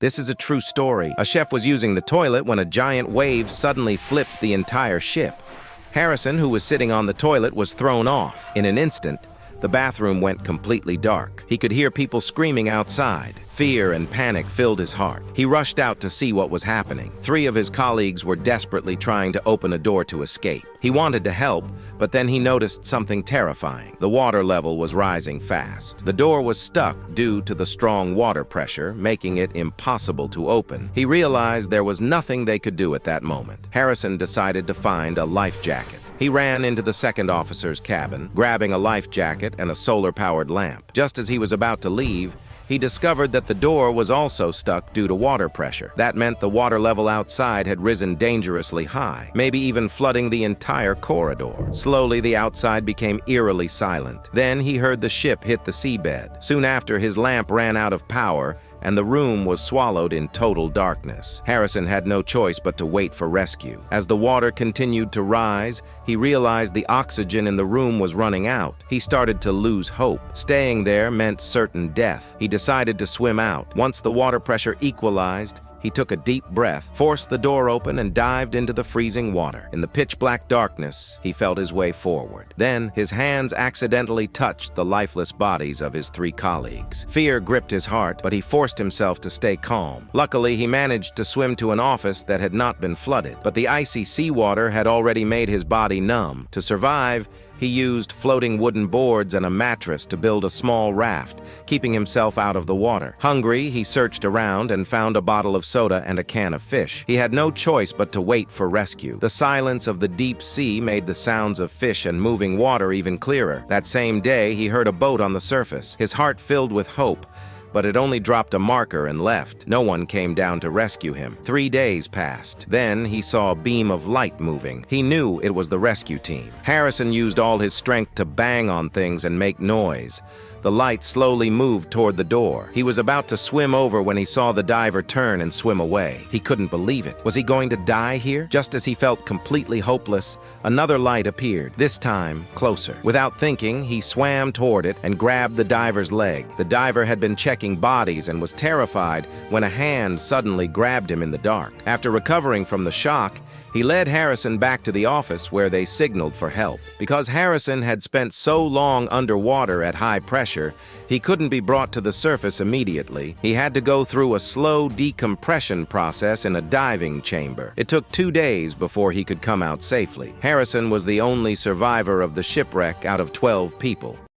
This is a true story. A chef was using the toilet when a giant wave suddenly flipped the entire ship. Harrison, who was sitting on the toilet, was thrown off. In an instant, the bathroom went completely dark. He could hear people screaming outside. Fear and panic filled his heart. He rushed out to see what was happening. 3 of his colleagues were desperately trying to open a door to escape. He wanted to help, but then he noticed something terrifying. The water level was rising fast. The door was stuck due to the strong water pressure, making it impossible to open. He realized there was nothing they could do at that moment. Harrison decided to find a life jacket. He ran into the second officer's cabin, grabbing a life jacket and a solar-powered lamp. Just as he was about to leave, he discovered that the door was also stuck due to water pressure. That meant the water level outside had risen dangerously high, maybe even flooding the entire corridor. Slowly, the outside became eerily silent. Then he heard the ship hit the seabed. Soon after, his lamp ran out of power, and the room was swallowed in total darkness. Harrison had no choice but to wait for rescue. As the water continued to rise, he realized the oxygen in the room was running out. He started to lose hope. Staying there meant certain death. He decided to swim out. Once the water pressure equalized, he took a deep breath, forced the door open, and dived into the freezing water. In the pitch-black darkness, he felt his way forward. Then, his hands accidentally touched the lifeless bodies of his 3 colleagues. Fear gripped his heart, but he forced himself to stay calm. Luckily, he managed to swim to an office that had not been flooded, but the icy seawater had already made his body numb. To survive, he used floating wooden boards and a mattress to build a small raft, keeping himself out of the water. Hungry, he searched around and found a bottle of soda and a can of fish. He had no choice but to wait for rescue. The silence of the deep sea made the sounds of fish and moving water even clearer. That same day, he heard a boat on the surface. His heart filled with hope, but it only dropped a marker and left. No one came down to rescue him. 3 days passed. Then he saw a beam of light moving. He knew it was the rescue team. Harrison used all his strength to bang on things and make noise. The light slowly moved toward the door. He was about to swim over when he saw the diver turn and swim away. He couldn't believe it. Was he going to die here? Just as he felt completely hopeless, another light appeared, this time closer. Without thinking, he swam toward it and grabbed the diver's leg. The diver had been checking bodies and was terrified when a hand suddenly grabbed him in the dark. After recovering from the shock, he led Harrison back to the office where they signaled for help. Because Harrison had spent so long underwater at high pressure, he couldn't be brought to the surface immediately. He had to go through a slow decompression process in a diving chamber. It took 2 days before he could come out safely. Harrison was the only survivor of the shipwreck out of 12 people.